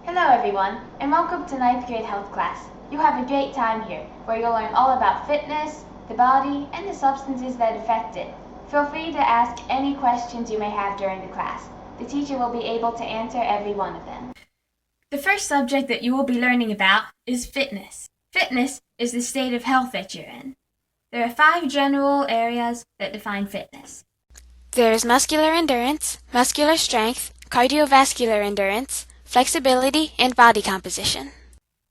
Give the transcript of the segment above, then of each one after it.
Hello everyone, and welcome to 9th grade health class. You have a great time here, where you'll learn all about fitness, the body, and the substances that affect it. Feel free to ask any questions you may have during the class. The teacher will be able to answer every one of them. The first subject that you will be learning about is fitness. Fitness is the state of health that you're in. There are 5 general areas that define fitness. There is muscular endurance, muscular strength, cardiovascular endurance, flexibility, and body composition.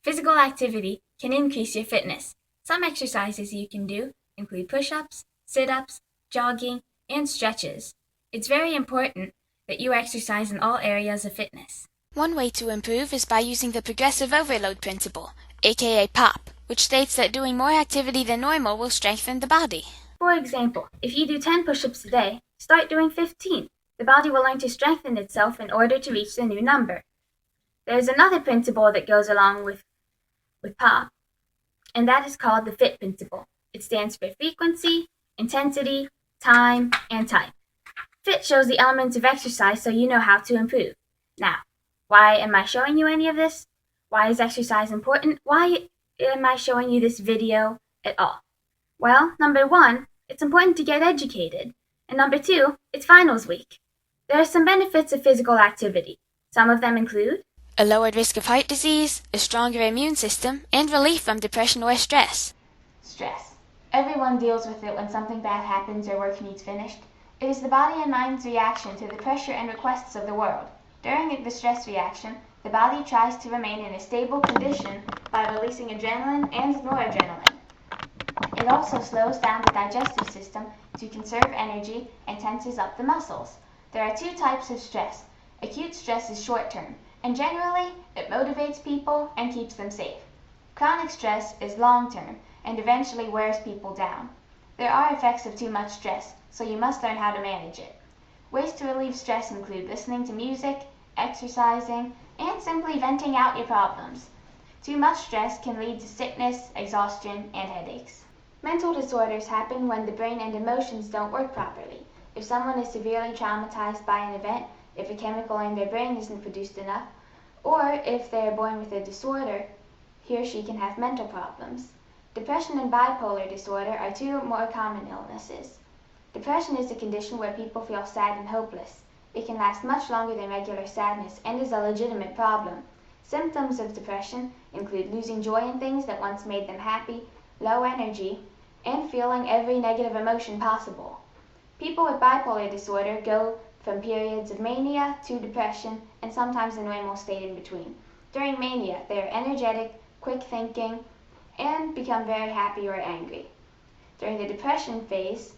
Physical activity can increase your fitness. Some exercises you can do include push-ups, sit-ups, jogging, and stretches. It's very important that you exercise in all areas of fitness. One way to improve is by using the progressive overload principle, aka POP, which states that doing more activity than normal will strengthen the body. For example, if you do 10 push-ups a day, start doing 15. The body will learn to strengthen itself in order to reach the new number. There's another principle that goes along with POP, and that is called the FIT principle. It stands for frequency, intensity, time, and type. FIT shows the elements of exercise so you know how to improve. Now, why am I showing you any of this? Why is exercise important? Why am I showing you this video at all? Well, number 1, it's important to get educated. And number 2, it's finals week. There are some benefits of physical activity. Some of them include a lowered risk of heart disease, a stronger immune system, and relief from depression or stress. Stress. Everyone deals with it when something bad happens or work needs finished. It is the body and mind's reaction to the pressure and requests of the world. During the stress reaction, the body tries to remain in a stable condition by releasing adrenaline and noradrenaline. It also slows down the digestive system to conserve energy and tenses up the muscles. There are 2 types of stress. Acute stress is short-term, and generally it motivates people and keeps them safe. Chronic stress is long-term and eventually wears people down. There are effects of too much stress, so you must learn how to manage it. Ways to relieve stress include listening to music, exercising, and simply venting out your problems. Too much stress can lead to sickness, exhaustion, and headaches. Mental disorders happen when the brain and emotions don't work properly. If someone is severely traumatized by an event, if a chemical in their brain isn't produced enough, or if they are born with a disorder, he or she can have mental problems. Depression and bipolar disorder are 2 more common illnesses. Depression is a condition where people feel sad and hopeless. It can last much longer than regular sadness and is a legitimate problem. Symptoms of depression include losing joy in things that once made them happy, low energy, and feeling every negative emotion possible. People with bipolar disorder go from periods of mania to depression and sometimes a normal state in between. During mania, they are energetic, quick thinking, and become very happy or angry. During the depression phase,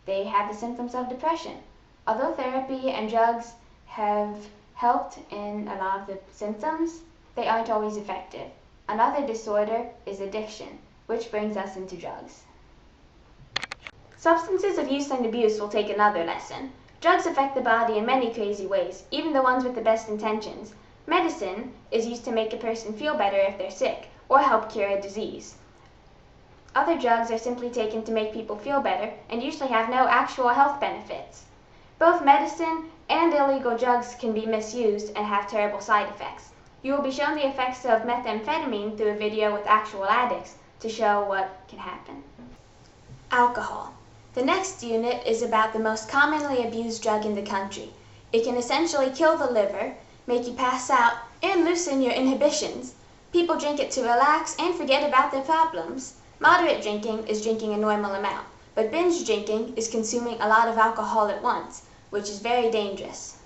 they have the symptoms of depression. Although therapy and drugs have helped in a lot of the symptoms, they aren't always effective. Another disorder is addiction, which brings us into drugs. Substances of use and abuse will take another lesson. Drugs affect the body in many crazy ways, even the ones with the best intentions. Medicine is used to make a person feel better if they're sick, or help cure a disease. Other drugs are simply taken to make people feel better and usually have no actual health benefits. Both medicine and illegal drugs can be misused and have terrible side effects. You will be shown the effects of methamphetamine through a video with actual addicts to show what can happen. Alcohol. The next unit is about the most commonly abused drug in the country. It can essentially kill the liver, make you pass out, and loosen your inhibitions. People drink it to relax and forget about their problems. Moderate drinking is drinking a normal amount, but binge drinking is consuming a lot of alcohol at once, which is very dangerous.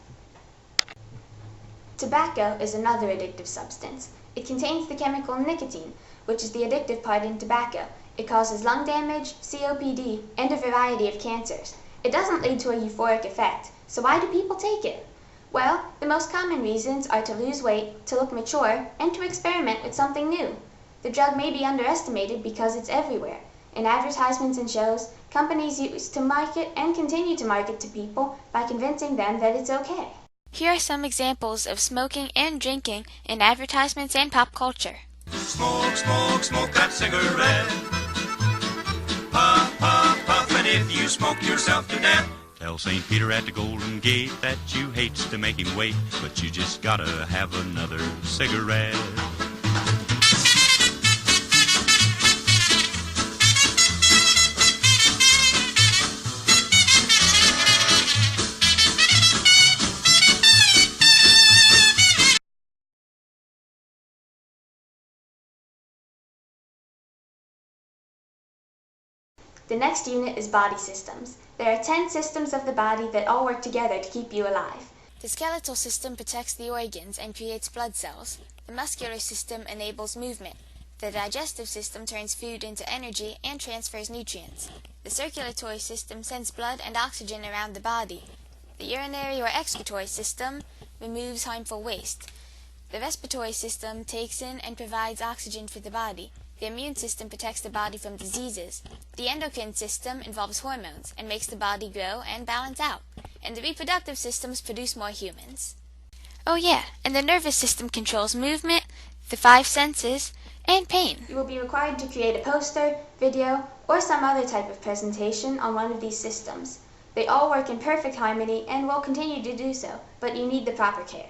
Tobacco is another addictive substance. It contains the chemical nicotine, which is the addictive part in tobacco. It causes lung damage, COPD, and a variety of cancers. It doesn't lead to a euphoric effect, so why do people take it? Well, the most common reasons are to lose weight, to look mature, and to experiment with something new. The drug may be underestimated because it's everywhere. In advertisements and shows, companies use to market and continue to market to people by convincing them that it's okay. Here are some examples of smoking and drinking in advertisements and pop culture. Smoke, smoke, smoke that cigarette. Puff, puff, puff, and if you smoke yourself to death, Tell St. Peter at the Golden Gate that you hates to make him wait, but you just gotta have another cigarette. The next unit is body systems. There are 10 systems of the body that all work together to keep you alive. The skeletal system protects the organs and creates blood cells. The muscular system enables movement. The digestive system turns food into energy and transfers nutrients. The circulatory system sends blood and oxygen around the body. The urinary or excretory system removes harmful waste. The respiratory system takes in and provides oxygen for the body. The immune system protects the body from diseases. The endocrine system involves hormones and makes the body grow and balance out. And the reproductive systems produce more humans. Oh yeah, and the nervous system controls movement, the 5 senses, and pain. You will be required to create a poster, video, or some other type of presentation on one of these systems. They all work in perfect harmony and will continue to do so, but you need the proper care.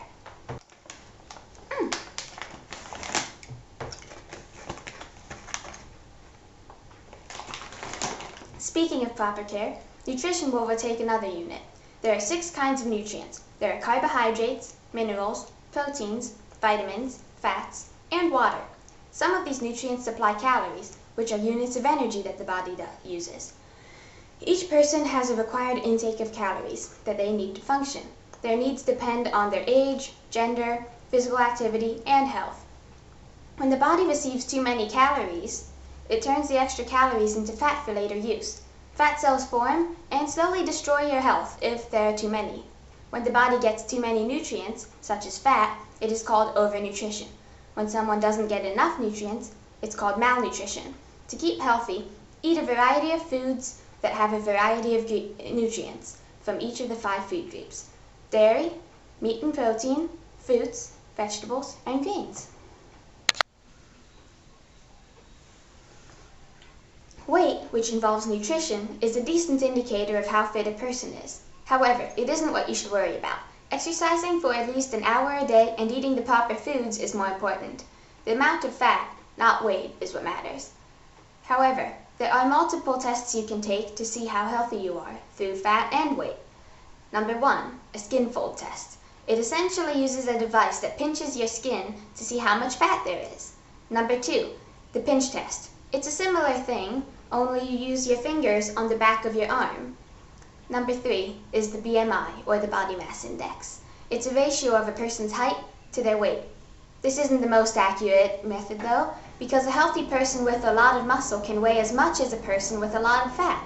Speaking of proper care, nutrition will overtake another unit. There are 6 kinds of nutrients. There are carbohydrates, minerals, proteins, vitamins, fats, and water. Some of these nutrients supply calories, which are units of energy that the body uses. Each person has a required intake of calories that they need to function. Their needs depend on their age, gender, physical activity, and health. When the body receives too many calories, it turns the extra calories into fat for later use. Fat cells form and slowly destroy your health if there are too many. When the body gets too many nutrients, such as fat, it is called overnutrition. When someone doesn't get enough nutrients, it's called malnutrition. To keep healthy, eat a variety of foods that have a variety of nutrients from each of the 5 food groups: dairy, meat and protein, fruits, vegetables, and grains. Weight, which involves nutrition, is a decent indicator of how fit a person is. However, it isn't what you should worry about. Exercising for at least an hour a day and eating the proper foods is more important. The amount of fat, not weight, is what matters. However, there are multiple tests you can take to see how healthy you are through fat and weight. Number 1, a skin fold test. It essentially uses a device that pinches your skin to see how much fat there is. Number 2, the pinch test. It's a similar thing, only you use your fingers on the back of your arm. Number 3 is the BMI, or the body mass index. It's a ratio of a person's height to their weight. This isn't the most accurate method though, because a healthy person with a lot of muscle can weigh as much as a person with a lot of fat.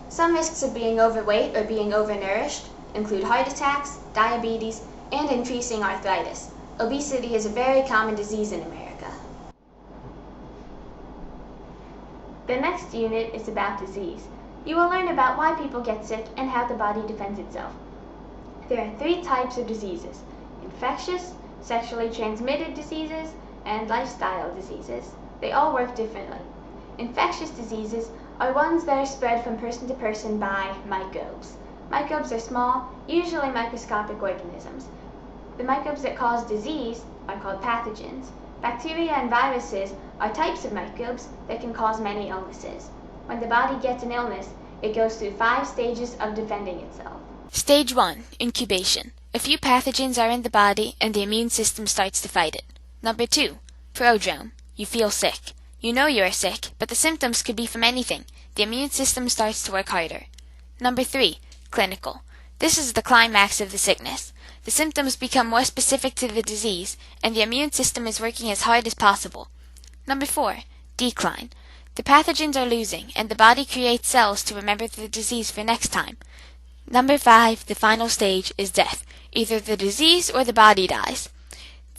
Some risks of being overweight or being overnourished include heart attacks, diabetes, and increasing arthritis. Obesity is a very common disease in America. The next unit is about disease. You will learn about why people get sick and how the body defends itself. There are 3 types of diseases: infectious, sexually transmitted diseases, and lifestyle diseases. They all work differently. Infectious diseases are ones that are spread from person to person by microbes. Microbes are small, usually microscopic organisms. The microbes that cause disease are called pathogens. Bacteria and viruses are types of microbes that can cause many illnesses. When the body gets an illness, it goes through 5 stages of defending itself. Stage 1, incubation. A few pathogens are in the body and the immune system starts to fight it. Number 2, prodrome. You feel sick. You know you are sick, but the symptoms could be from anything. The immune system starts to work harder. Number 3, clinical. This is the climax of the sickness. The symptoms become more specific to the disease, and the immune system is working as hard as possible. Number 4, decline. The pathogens are losing, and the body creates cells to remember the disease for next time. Number 5, the final stage, is death. Either the disease or the body dies.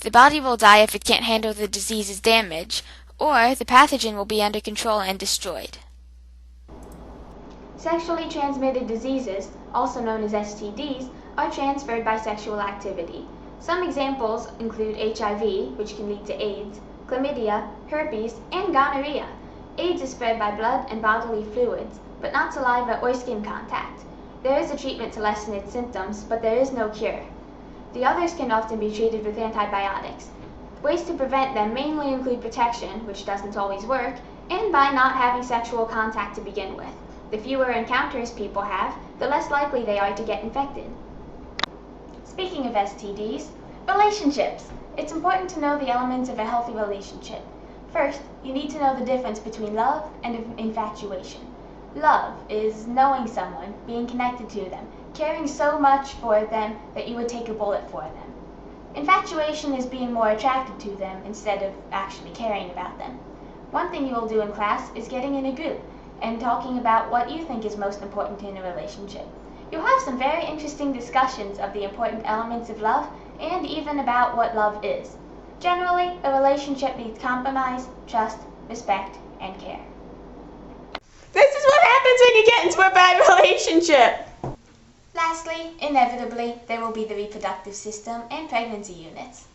The body will die if it can't handle the disease's damage, or the pathogen will be under control and destroyed. Sexually transmitted diseases, also known as STDs, are transferred by sexual activity. Some examples include HIV, which can lead to AIDS, chlamydia, herpes, and gonorrhea. AIDS is spread by blood and bodily fluids, but not saliva or skin contact. There is a treatment to lessen its symptoms, but there is no cure. The others can often be treated with antibiotics. Ways to prevent them mainly include protection, which doesn't always work, and by not having sexual contact to begin with. The fewer encounters people have, the less likely they are to get infected. Speaking of STDs, relationships. It's important to know the elements of a healthy relationship. First, you need to know the difference between love and infatuation. Love is knowing someone, being connected to them, caring so much for them that you would take a bullet for them. Infatuation is being more attracted to them instead of actually caring about them. One thing you will do in class is getting in a group and talking about what you think is most important in a relationship. You'll have some very interesting discussions of the important elements of love and even about what love is. Generally, a relationship needs compromise, trust, respect, and care. This is what happens when you get into a bad relationship. Lastly, inevitably, there will be the reproductive system and pregnancy units.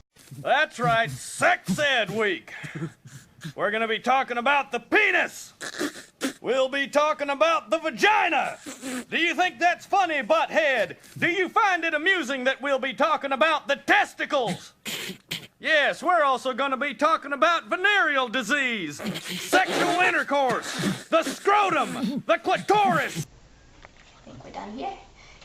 That's right, Sex Ed Week. We're going to be talking about the penis. We'll be talking about the vagina. Do you think that's funny, butthead? Do you find it amusing that we'll be talking about the testicles? Yes, we're also going to be talking about venereal disease, sexual intercourse, the scrotum, the clitoris. I think we're done here.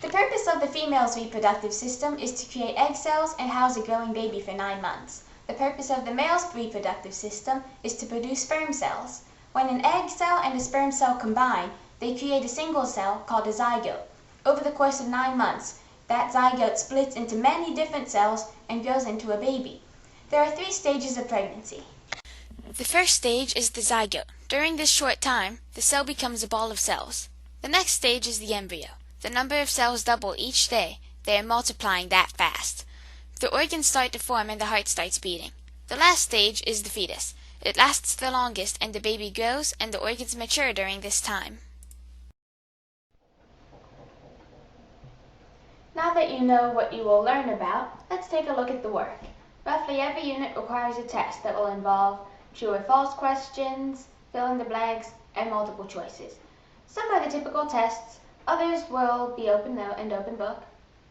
The purpose of the female's reproductive system is to create egg cells and house a growing baby for 9 months. The purpose of the male's reproductive system is to produce sperm cells. When an egg cell and a sperm cell combine, they create a single cell called a zygote. Over the course of 9 months, that zygote splits into many different cells and grows into a baby. There are 3 stages of pregnancy. The first stage is the zygote. During this short time, the cell becomes a ball of cells. The next stage is the embryo. The number of cells double each day. They are multiplying that fast. The organs start to form and the heart starts beating. The last stage is the fetus. It lasts the longest and the baby grows and the organs mature during this time. Now that you know what you will learn about, let's take a look at the work. Roughly every unit requires a test that will involve true or false questions, fill in the blanks, and multiple choices. Some are the typical tests, others will be open note and open book.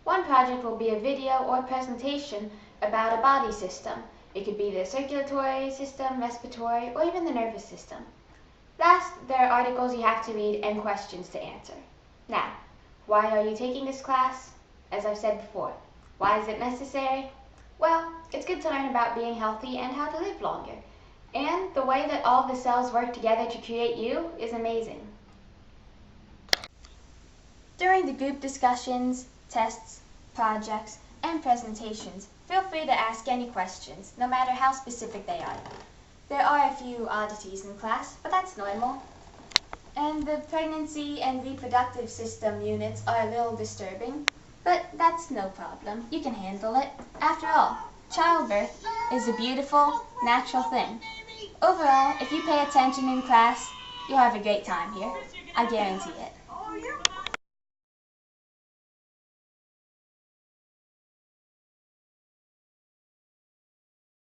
One project will be a video or presentation about a body system. It could be the circulatory system, respiratory, or even the nervous system. Last, there are articles you have to read and questions to answer. Now, why are you taking this class? As I've said before, why is it necessary? Well, it's good to learn about being healthy and how to live longer. And the way that all the cells work together to create you is amazing. During the group discussions, tests, projects, and presentations, feel free to ask any questions, no matter how specific they are. There are a few oddities in class, but that's normal. And the pregnancy and reproductive system units are a little disturbing, but that's no problem. You can handle it. After all, childbirth is a beautiful, natural thing. Overall, if you pay attention in class, you'll have a great time here. I guarantee it.